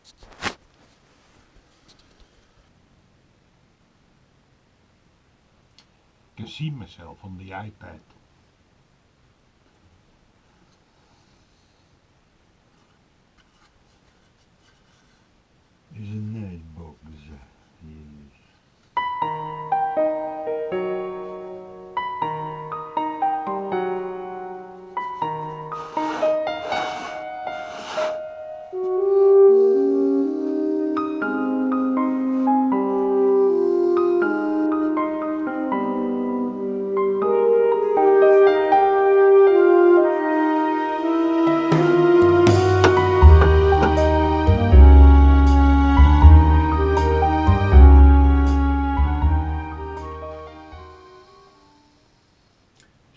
I can see myself on the iPad. Is een nice box. Yes.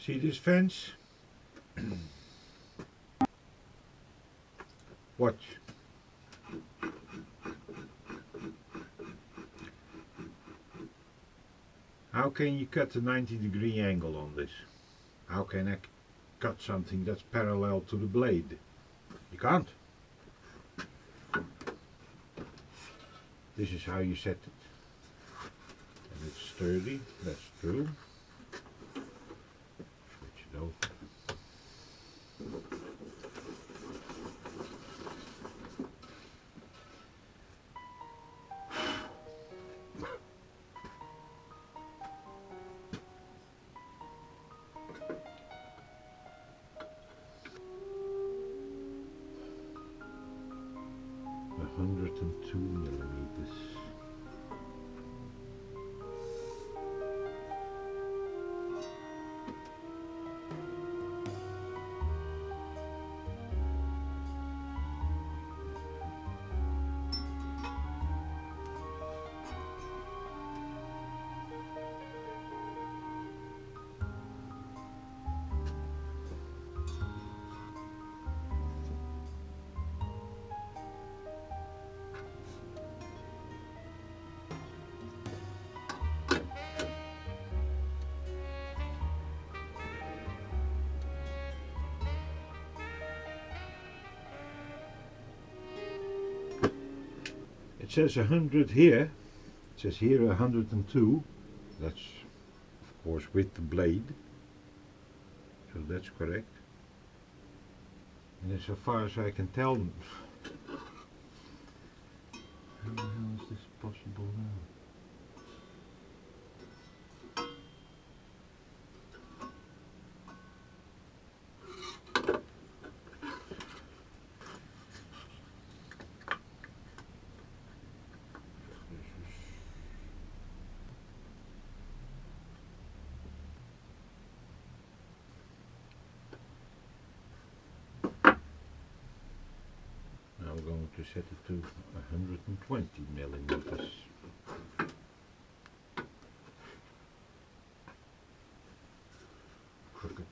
See this fence? Watch. How can you cut a 90-degree angle on this? How can I cut something that's parallel to the blade? You can't. This is how you set it. And it's sturdy, that's true. Switch it over. A 102 millimeters. It says 100 here, it says here 102, that's of course with the blade, so that's correct. And as far as I can tell, how the hell is this possible now? Now we're going to set it to 120 millimeters. Crooked.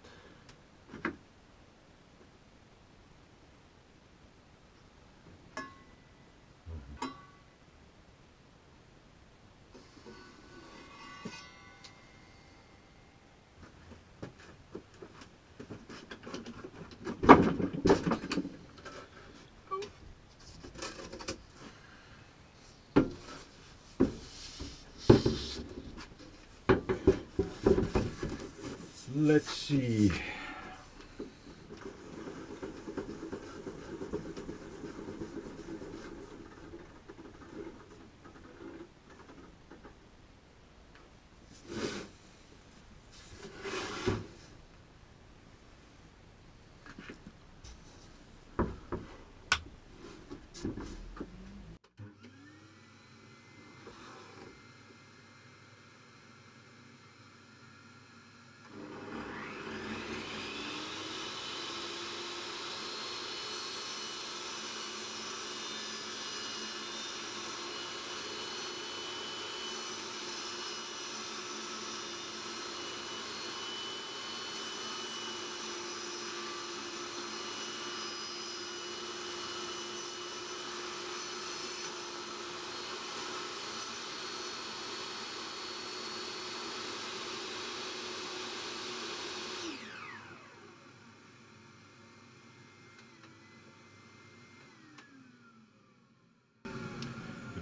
Let's see.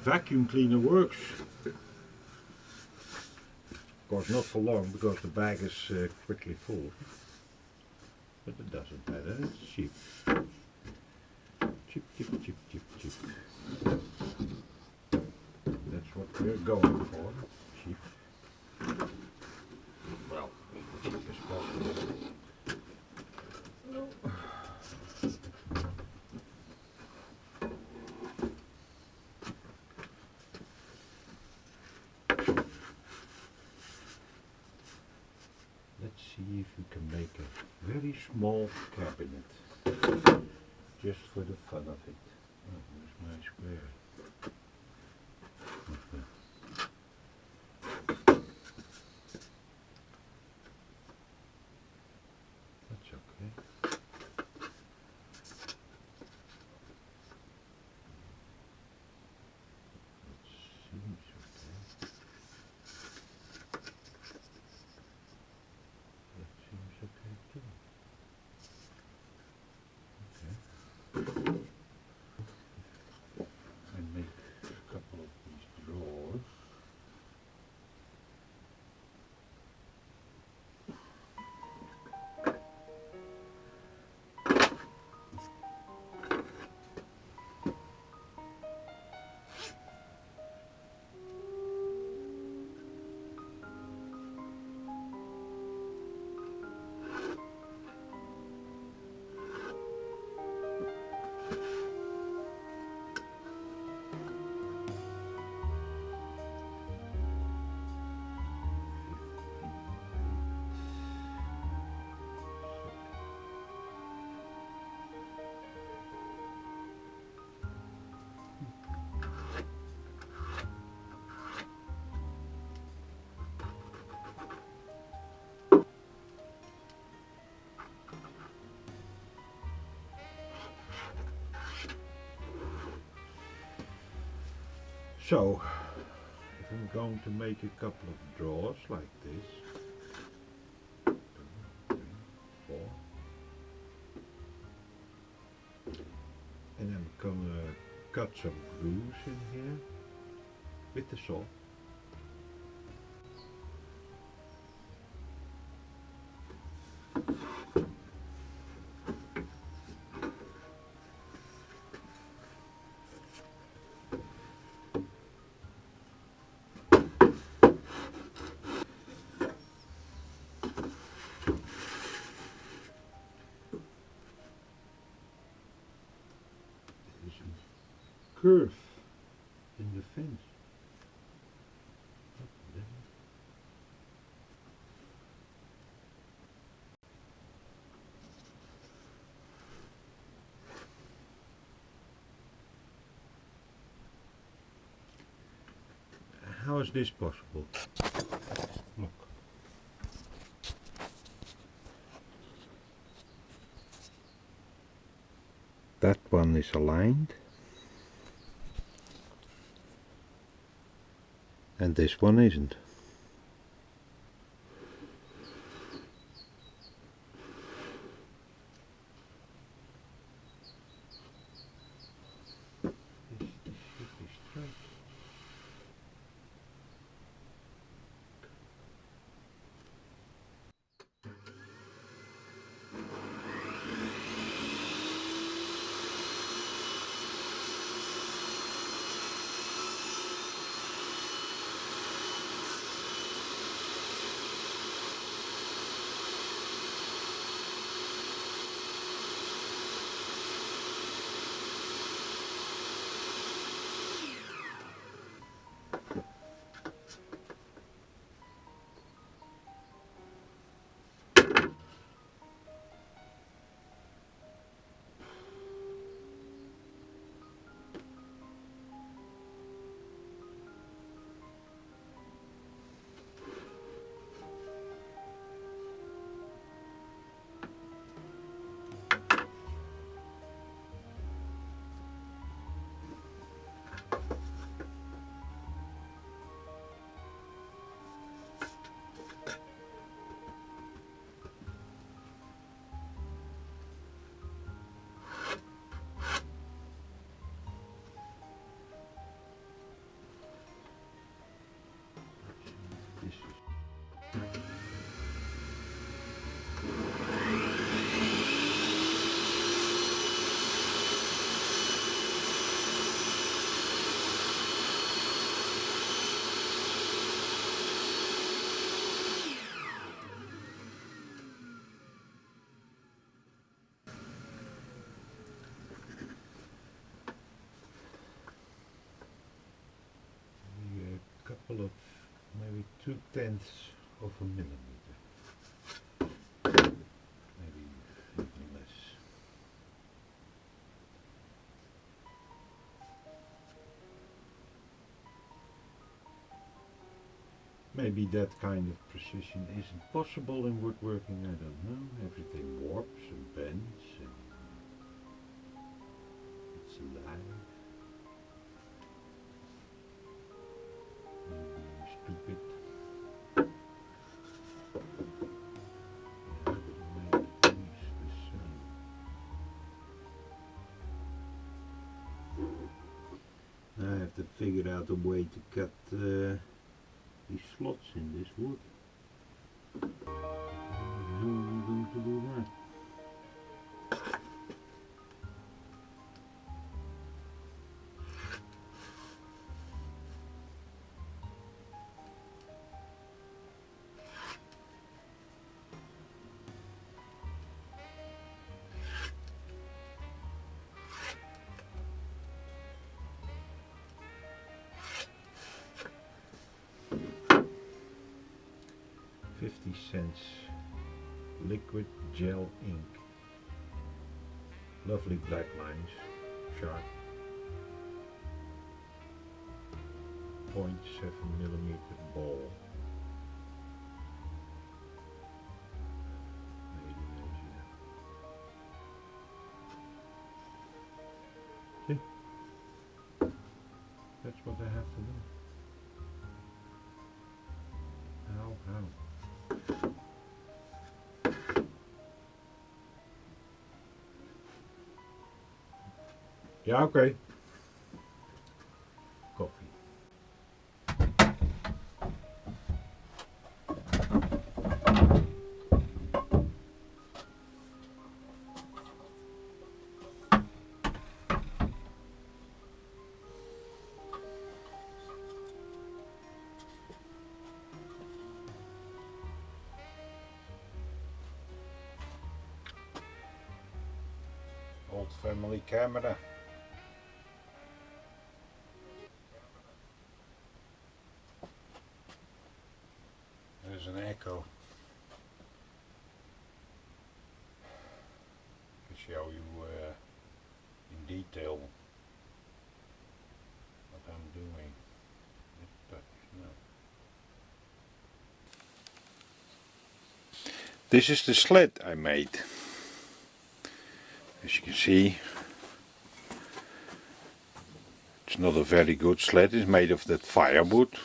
vacuum cleaner works. Of course not for long because the bag is quickly full. But it doesn't matter, it's cheap. Cheap, cheap, cheap, cheap, cheap. That's what we're going for. Cheap. Well, cheap as possible. Let's see if we can make a very small cabinet. Just for the fun of it. Oh, where's my square? That's okay. That seems okay. That seems okay too. Okay. I make a couple of these drawers. So, if I'm going to make a couple of drawers like this, 2, 3, 4, and I'm gonna cut some grooves in here with the saw. Curve in the fence. How is this possible? Look. That one is aligned. And this one isn't. This should be straight. couple of, maybe 2/10 of a millimeter. Maybe even less. Maybe that kind of precision isn't possible in woodworking, I don't know. Everything warps and bends and it's alive. Maybe stupid. Yeah, make things the same. I have to figure out a way to cut these slots in this wood. How am I going to do that? $0.50 liquid gel ink. Lovely black lines, sharp. 0.7mm ball. Made in Asia. See? That's what I have to do. How? Yeah, okay. Coffee. Old family camera. There's an echo. To show you in detail what I'm doing. This is the sled I made. As you can see, it's not a very good sled. It's made of that firewood.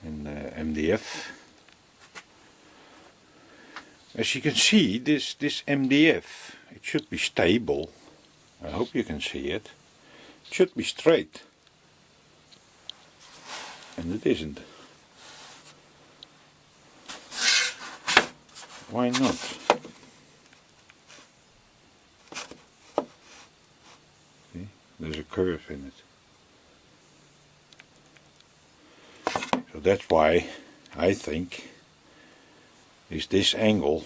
And MDF. As you can see, this MDF, it should be stable. I hope you can see it. It should be straight. And it isn't. Why not? See, there's a curve in it. So that's why I think is this angle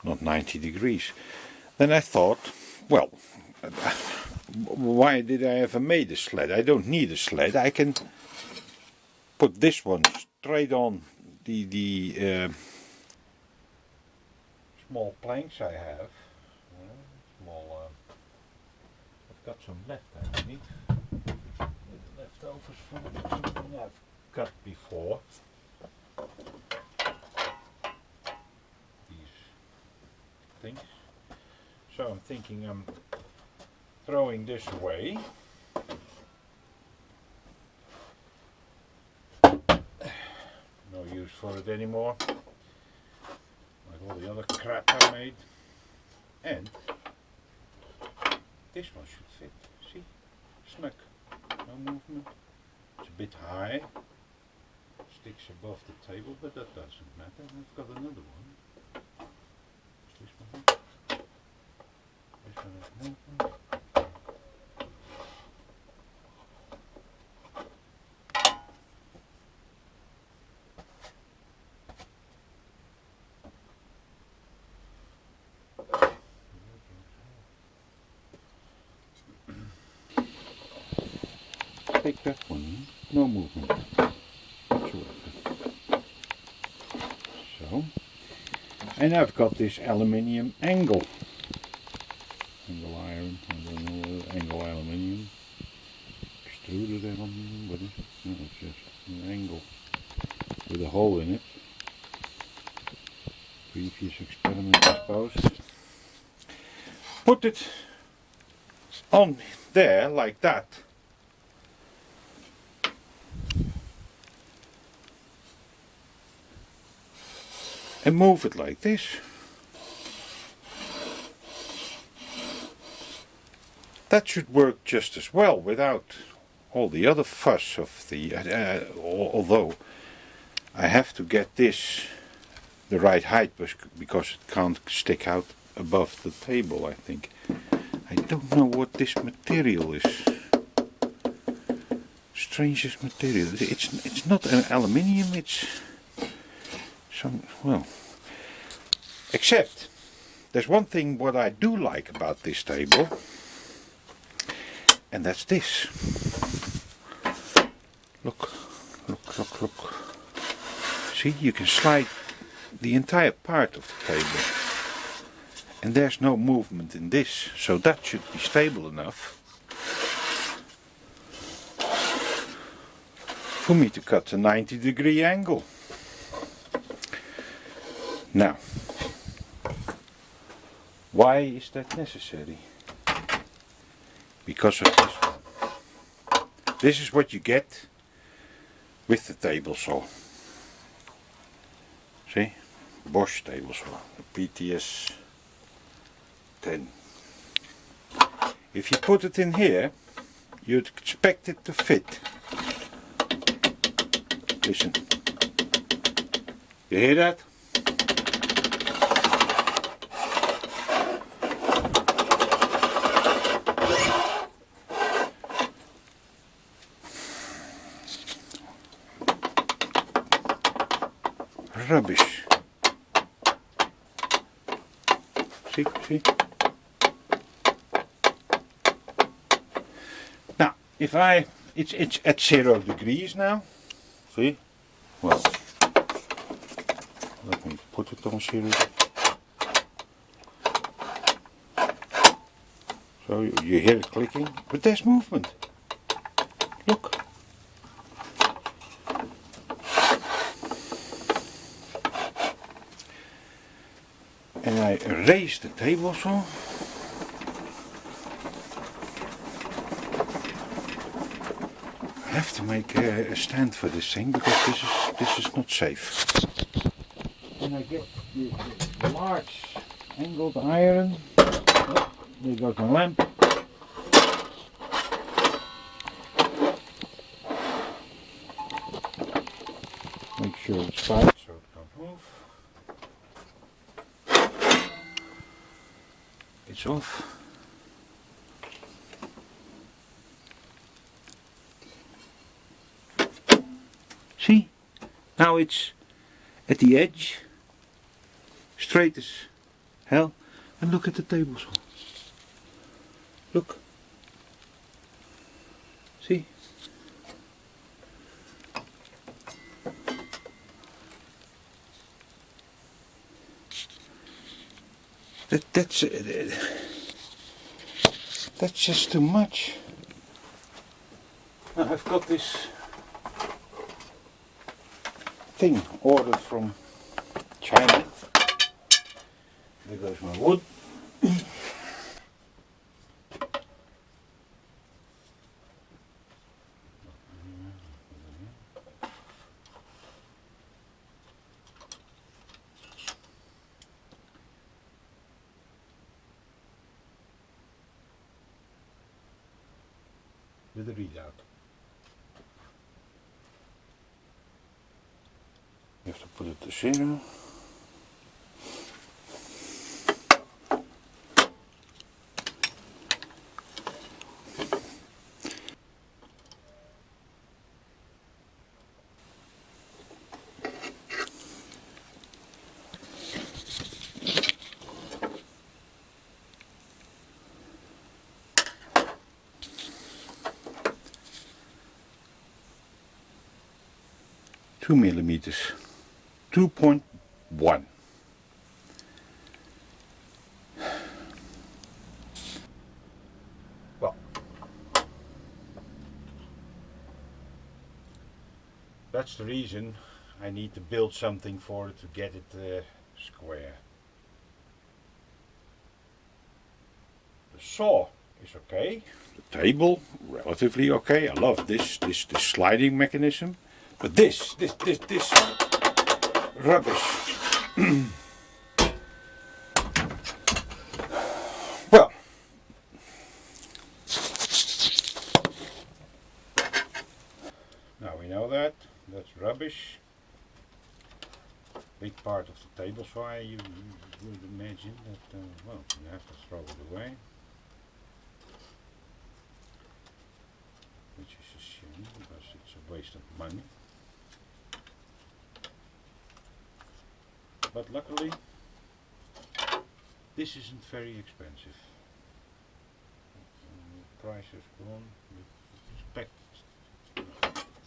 not 90 degrees. Then I thought, well, why did I ever made a sled? I don't need a sled. I can put this one straight on the small planks I have. I've got some left underneath. Leftovers from something I've cut before. These things. So I'm thinking I'm throwing this away. No use for it anymore. Like all the other crap I made. And this one should fit. See? Snug. No movement. It's a bit high. Sticks above the table, but that doesn't matter. I've got another one. This one. This one has movement. take that one. No movement whatsoever. So, and I've got this aluminium angle iron, I don't know, angle aluminium, extruded aluminium, what is it? No, it's just an angle with a hole in it. Previous experiment, I suppose. Put it on there like that. And move it like this. That should work just as well without all the other fuss of the, although I have to get this the right height because it can't stick out above the table, I think. I don't know what this material is. Strangest material. It's not an aluminium, it's some, well, except there's one thing what I do like about this table, and that's this. Look. See, you can slide the entire part of the table. And there's no movement in this, so that should be stable enough for me to cut a 90-degree angle. Now, why is that necessary? Because of this one. This is what you get with the table saw. See? Bosch Tablesaw, the PTS10. If you put it in here, you'd expect it to fit. Listen. You hear that? Rubbish. See? Now, if it's at 0 degrees now. See? Well, let me put it on 0. So you hear it clicking, but there's movement. Look. And I raise the table saw. I have to make a stand for this thing because this is not safe. And I get the large angled iron. Oh, there goes my lamp. Make sure it's tight so it can't move. It's off. See? Now it's at the edge, straight as hell, and look at the table saw. Look. See? That's just too much. Now I've got this thing ordered from China. There goes my wood. With a readout. You have to put it to 0. 2 millimeters, 2.1. Well, that's the reason I need to build something for it to get it square. The saw is okay. The table, relatively okay. I love this sliding mechanism. But this rubbish. Well, now we know that. That's rubbish. Big part of the table saw, you would imagine that, well, you have to throw it away. Which is a shame, because it's a waste of money. But luckily, this isn't very expensive. Price has gone. Expect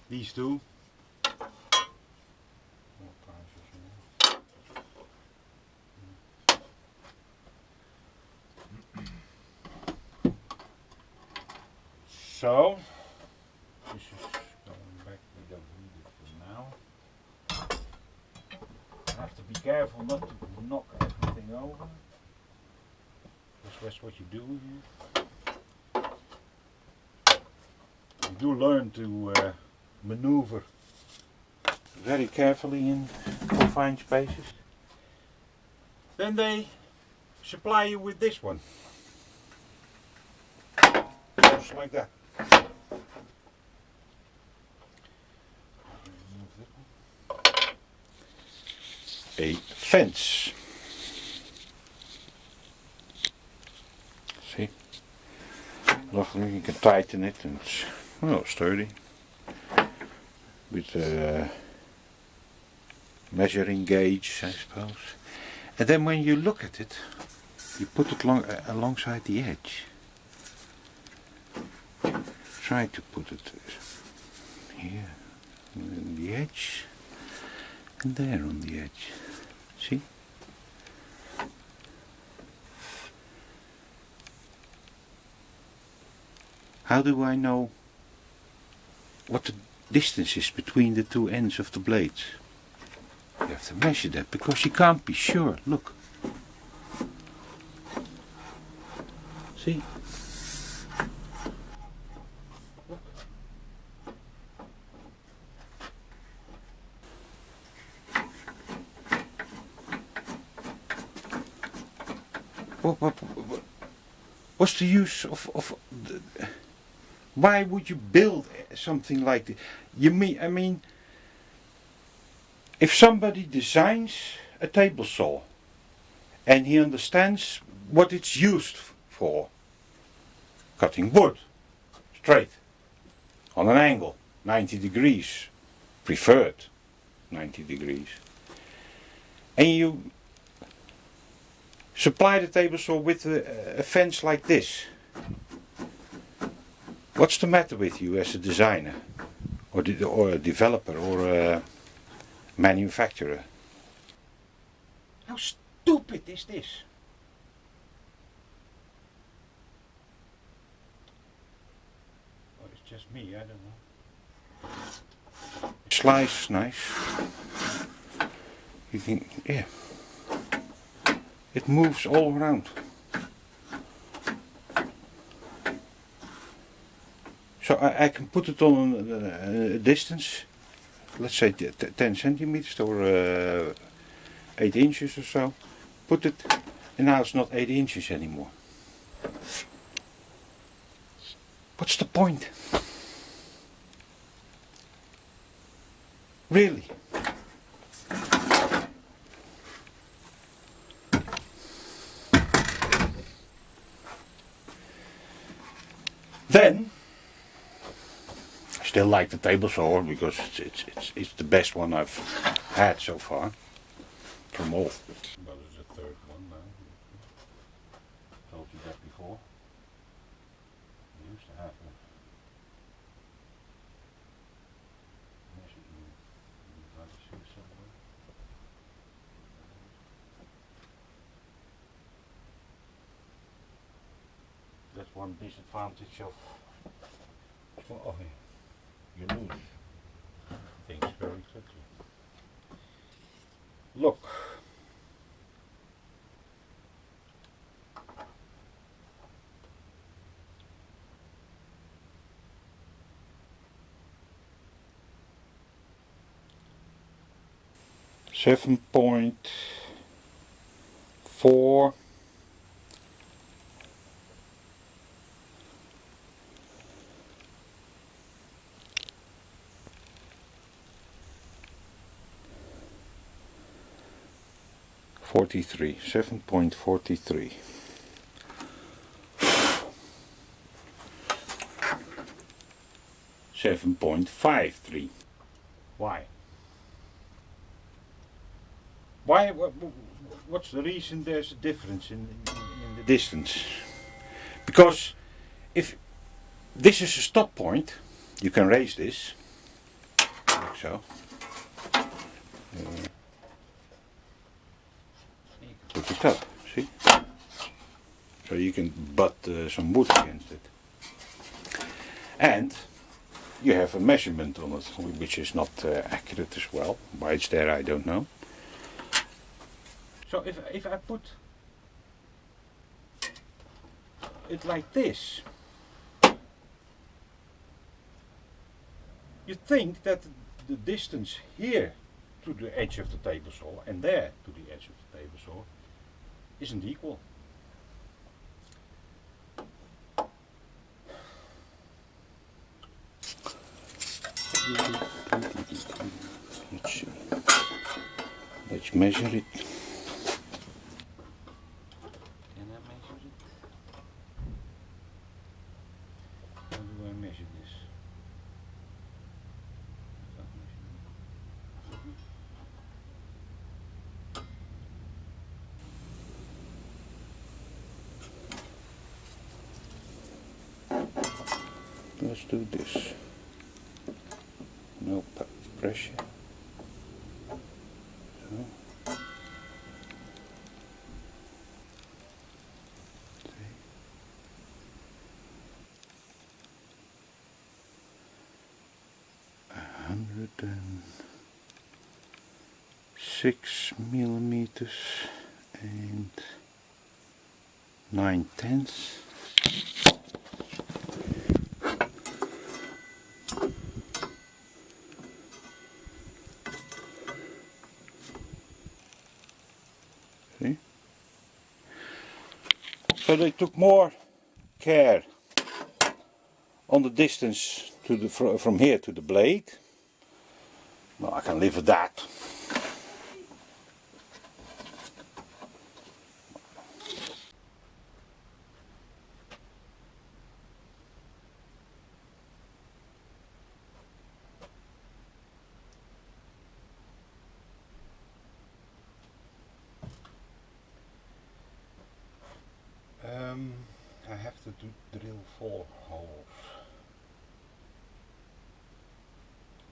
these two. More prices now. So, this is going back. We don't need it for now. I have to be careful not to knock everything over. That's what you do here. You do learn to maneuver very carefully in confined spaces. Then they supply you with this one. Just like that. A fence. See? Luckily you can tighten it and it's well sturdy. With a measuring gauge, I suppose. And then when you look at it, you put it alongside the edge. Try to put it here on the edge and there on the edge. See? How do I know what the distance is between the two ends of the blades? You have to measure that because you can't be sure. Look. See? What's the use of why would you build something like this? I mean, if somebody designs a table saw and he understands what it's used for, cutting wood, straight, on an angle, 90 degrees, preferred 90 degrees, and you supply the table saw with a fence like this, what's the matter with you as a designer, or a developer, or a manufacturer? How stupid is this? Well, it's just me, I don't know. Slice nice. You can, yeah. It moves all around. So I can put it on a distance, let's say 10 centimeters or 8 inches or so. Put it, and now it's not 8 inches anymore. What's the point? Really? Then, I still like the table saw because it's the best one I've had so far from all. Well, there's a third one now. Told you that before. I used to have a one disadvantage of oh, you lose things very quickly. Look. Seven point 4 43 7.43 7.53. Why? What's the reason there's a difference in the distance? Because if this is a stop point, you can raise this like so. Put it up, see? So you can butt some wood against it. And you have a measurement on it, which is not accurate as well. Why it's there, I don't know. So if I put it like this, you think that the distance here to the edge of the table saw and there to the edge of the table saw isn't equal. Let's see. Let's measure it. Can I measure it? How do I measure this? Let's do this. No pressure. So. 106 millimeters and 9/10. See? So they took more care on the distance to the from here to the blade. Well, I can live with that. I have to drill 4 holes.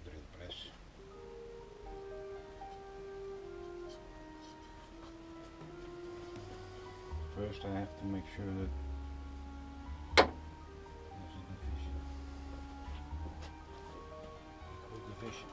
Drill press. First I have to make sure that there's a division. Equal division.